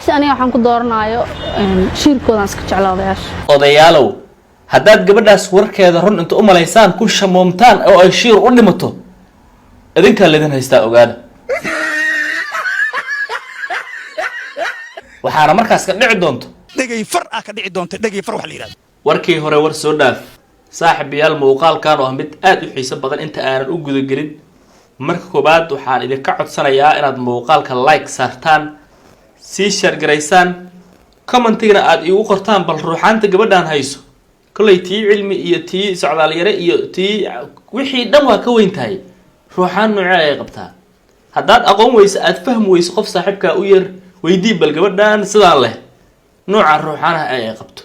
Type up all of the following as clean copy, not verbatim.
odayaasha aniga waxaan ku dooranayo shirkoodan iska jeclaa odayaasha. odayaalow haddaad gabadhaas warkeeda run inta u malaysaan ku shamoomtaan oo ay shiir u dhimato idinkaa ledin haystaa ogaada. waxaana markaas ka dhici doonto dhagay far ka dhici doonto dhagay far wax la yiraahdo. warkii hore war soo dhaaf saaxiibayaal muuqaalkan oo mid aad u xiiso badan inta aanan u guda gelin marka koobaad waxaan idinka codsanayaa inaad muuqaalka like saartaan si share gareysaan commentigana aad igu qortaan bal ruuxaanta gabadhan hayso kulay tii cilmi iyo tii socdaal yare iyo tii wixii dhan waa ka weyn tahay ruuxaan nooca ay qabtaa haddaad aqoon weyso aad fahmi weyso qof saaxiibka u yar weydii bal gabadhan sidaan leh nooca ruuxaanaha ay qabto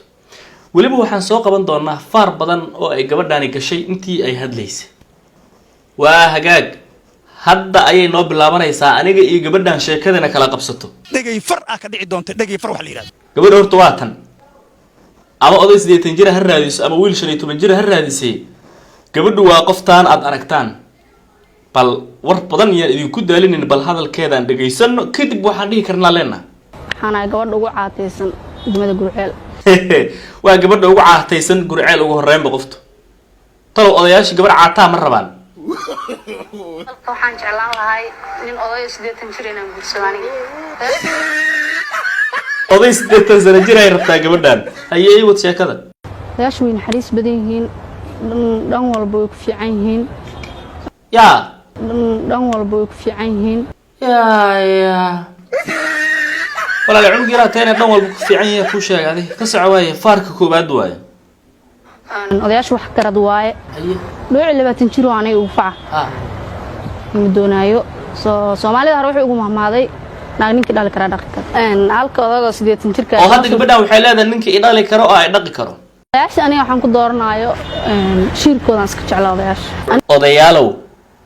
waliba waxaan soo qaban doonaa faar badan oo ay gabadhani gashay intii ay hadlaysay waa hagaag hadda ayay noo bilaabanaysaa aniga iyo gabadhan sheekadana kala qabsato dhagay far ka dhici doonto dhagay far wax la yiraahdo. gabadha horta waa tan ama oday 80 jir ha raadiso ama wiil 15 jir ha raadisay gabadhu waa qoftaan aad aragtaan bal war badan yar idinku daalinin bal hadalkeedan dhageysano kadib waxaan dhihi karnaa leena waxaan gabadha ugu caateysan degmada Gurceel. waa gabadha ugu caateysan Gurceel ugu horeynba qofto talo odayaasha gabadha caataa ma rabaan waxaan jeclaan lahay nin oday 80 jir inaan guursado aniga. oday 80 sano jir ay rabtaa gabadhan ayay wad sheekada odayaashu way naxariis badan yihiin dhan walba way ku fiican yihiin yaa dhan walba way ku fiican yihiin yaa walaal cunug yaraa taana dhan walba ku fiican yahay ku sheegay ka soco waaye faarka koobaad waaye odayaashu wax garad waaye dhooci 20 jir oo aniga ugu faca ma doonayo Soomaalida hore waxay ugu mahmaaday naag ninkii dhali kara dhaqi karo halka odaga 80 jirka oo hadda gabadhan waxay leedahay ninkii dhali karo oo ay dhaqi karo odayaasha aniga waxaan ku dooranayo shirkoodan iska jeclaa odayaasha. odayaalow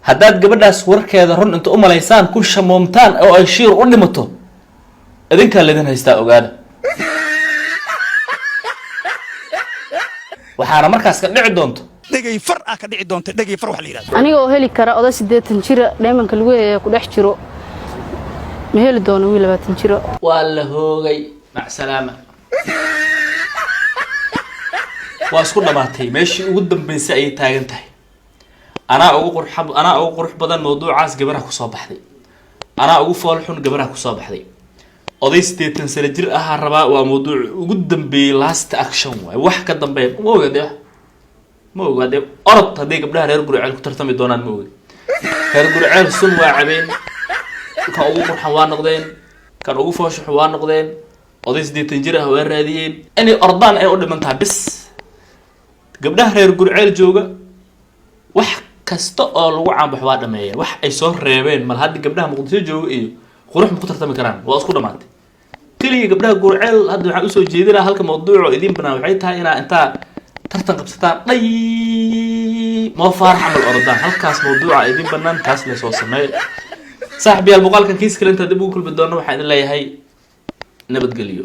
haddaad gabadhaas warkeeda run inta u malaysaan ku shamoomtaan oo ay shiir u dhimato idinkaa ledin haystaa ogaada. waxaana markaas ka dhici doonto dhagay far ka dhici doonto dhagay far wax la yiraahdo. aniga oo heli kara oday 80 jir dheemanka lagu heeyo ku dhex jiro ma heli doono wiil 20 jir waa la hoogay mac salaama waa isku dhamaatay meeshii ugu dambeysay ay taagan tahay anaa ugu qurux badan mawduucaas gabadha ku soo baxday anaa ugu fool xun gabadha ku soo baxday oday 80 sano jir ah rabaa waa mawduuc ugu dambeeyay last action way wax ka dambeeya ma ogaade orod haday gabdhaha reer Gurceel ku tartami doonaan ma ogaade reer Gurceel sun waa cabeen ka ugu qurxan waa noqdeen kan ugu foosho waa noqdeen oday 80 jir ah waa raadiyeen inay ordaan ay u dhimantaa bis gabdhaha reer Gurceel jooga wax kasta oo lagu caanbax waa dhameeyeen wax ay soo reebeen mal hadda gabdhaha Muqdisho jooga iyo qurux ku tartami karaan waa isku dhamaatay kaliya gabdhaha Gurceel hadda waxa u soo jeedinaa halka mawduuco idin banaa waxay tahay inta tartan qabsataan dhay ma farx amal ordaan halkaas mawduuca idin banaan taas la soo sameey saaxiibayaal muuqaalkan kiis kale inta dib ugu kulmi doono waxaan idin leeyahay nabadgelyo.